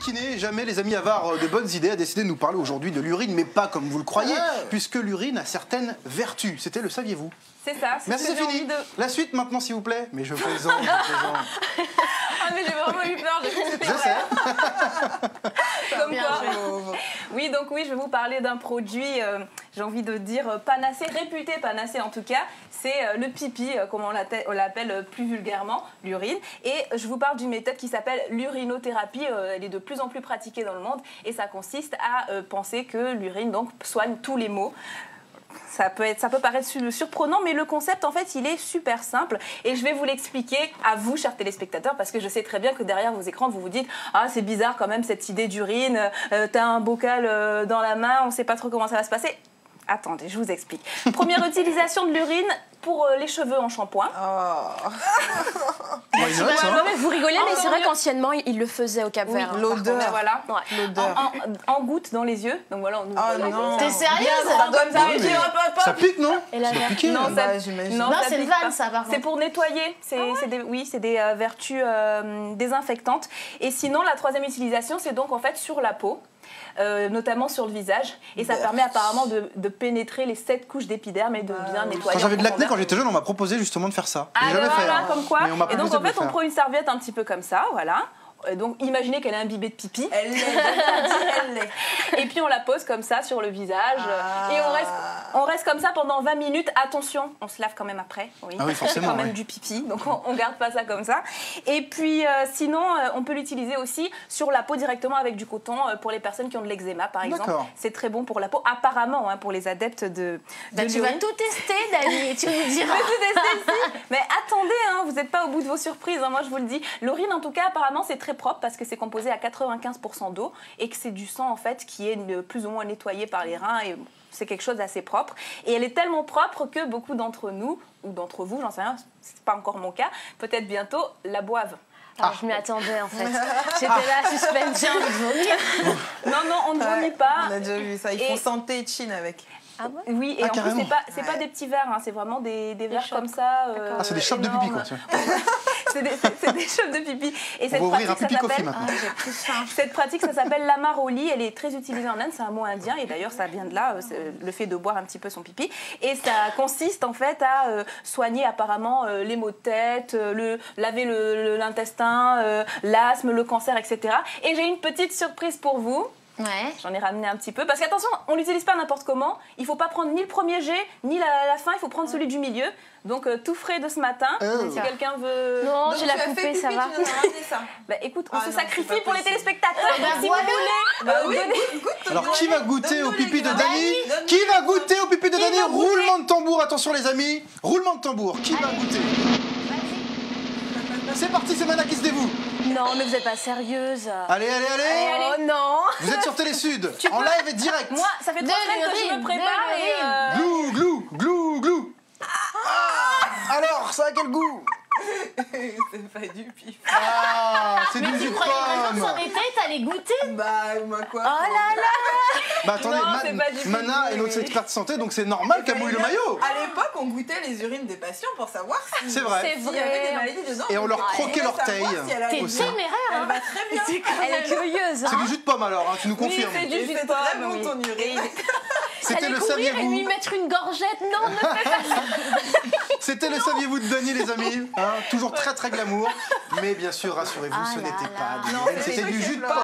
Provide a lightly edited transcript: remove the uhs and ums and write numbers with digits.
Kiné, jamais les amis avares de bonnes idées, a décidé de nous parler aujourd'hui de l'urine, mais pas comme vous le croyez, puisque l'urine a certaines vertus. C'était le saviez-vous? C'est ça. Merci, c'est fini. La suite maintenant, s'il vous plaît. Mais je plaisante, je plaisante. Ah mais j'ai vraiment eu peur. Je sais. Comme quoi. Oui, donc oui, je vais vous parler d'un produit, j'ai envie de dire panacée, réputé panacée en tout cas. C'est le pipi, comme on l'appelle plus vulgairement, l'urine. Et je vous parle d'une méthode qui s'appelle l'urinothérapie. Elle est de plus en plus pratiquée dans le monde et ça consiste à penser que l'urine donc soigne tous les maux. Ça peut paraître surprenant, mais le concept, en fait, il est super simple. Et je vais vous l'expliquer à vous, chers téléspectateurs, parce que je sais très bien que derrière vos écrans, vous vous dites « Ah, c'est bizarre quand même, cette idée d'urine. T'as un bocal dans la main, on ne sait pas trop comment ça va se passer. » Attendez, je vous explique. Première utilisation de l'urine pour les cheveux en shampoing. Non, mais vous rigolez, mais c'est vrai qu'anciennement, ils le faisaient au Cap-Vert. Oui, l'odeur. Voilà. L'odeur. En goutte dans les yeux. Donc voilà, on non. T'es sérieuse? Ça pique, non? Et la vertu? Non, c'est le van, ça, par contre. C'est pour nettoyer. C'est des vertus désinfectantes. Et sinon, la troisième utilisation, c'est donc en fait sur la peau. Notamment sur le visage, et ça permet apparemment de pénétrer les 7 couches d'épiderme et de bien nettoyer. Quand j'avais de l'acné, quand j'étais jeune, on m'a proposé justement de faire ça. J'ai jamais fait. Comme quoi. Et donc en fait, on prend une serviette un petit peu comme ça, voilà. Donc imaginez qu'elle est imbibée de pipi. Elle l'est. Et puis on la pose comme ça sur le visage. Et on reste comme ça pendant 20 minutes. Attention, on se lave quand même après. Oui, forcément. Quand même du pipi, donc on garde pas ça comme ça. Et puis sinon, on peut l'utiliser aussi sur la peau directement avec du coton pour les personnes qui ont de l'eczéma par exemple. C'est très bon pour la peau, apparemment, pour les adeptes de tu vas tout tester, Dani, et tu nous diras. Je vais tout tester ici. Mais attendez, vous n'êtes pas au bout de vos surprises, moi je vous le dis. L'urine en tout cas, apparemment, c'est très propre parce que c'est composé à 95% d'eau et que c'est du sang en fait qui est plus ou moins nettoyé par les reins et c'est quelque chose d'assez propre. Et elle est tellement propre que beaucoup d'entre nous, ou d'entre vous, j'en sais rien, c'est pas encore mon cas, peut-être bientôt la boivent. Je m'y attendais en fait. J'étais là, suspense, j'ai envie de vomir. Non, on ne vomit pas. On a déjà vu ça, ils font santé et chin avec. Ah ouais? Oui, et en plus, c'est pas des petits verres, c'est vraiment des verres comme ça. C'est des chopes de pipi, quoi. C'est des chopes de pipi. Et cette pratique, ça s'appelle l'amaroli. Elle est très utilisée en Inde, c'est un mot indien. Et d'ailleurs, ça vient de là, le fait de boire un petit peu son pipi. Et ça consiste en fait à soigner apparemment les maux de tête, laver l'intestin, l'asthme, le cancer, etc. Et j'ai une petite surprise pour vous. Ouais. J'en ai ramené un petit peu. Parce qu'attention, on l'utilise pas n'importe comment. Il faut pas prendre ni le premier jet, ni la fin. Il faut prendre celui du milieu. Donc tout frais de ce matin. Si quelqu'un veut... Non, j'ai la poupée, ça va. Bah écoute, on se sacrifie pour les téléspectateurs. Si vous voulez. Alors qui va goûter au pipi de Dani? Qui va goûter au pipi de Dani? Roulement de tambour, attention les amis. Roulement de tambour. Qui va goûter? C'est parti, c'est Mana qui se dévoue. Non, mais vous n'êtes pas sérieuse. Allez. Oh non. Vous êtes sur Télé Sud, en live et direct. Moi, ça fait 3 semaines que je me prépare et... Glou. Alors, ça a quel goût? C'est pas du pif. C'est du jus de pomme. pomme. S'en était, t'allais goûter? Moi quoi? Oh là là. Bah attendez, Mana est notre experte santé, donc c'est normal qu'elle mouille le maillot. À l'époque, on goûtait les urines des patients pour savoir si c'est vrai. s'il y avait des maladies dedans. Et on leur croquait l'orteil. T'es téméraire, elle va très bien. Elle est curieuse. C'est du jus de pomme alors, tu nous confirmes. Oui, c'est du jus de très pomme. bon ton urine. C'était le saviez-vous et saviez-vous? lui mettre une gorgette. Non, ne fais pas ça. C'était le saviez-vous de Dani les amis. Toujours très glamour. Mais bien sûr, rassurez-vous, ce n'était pas du c'était du jus de pomme.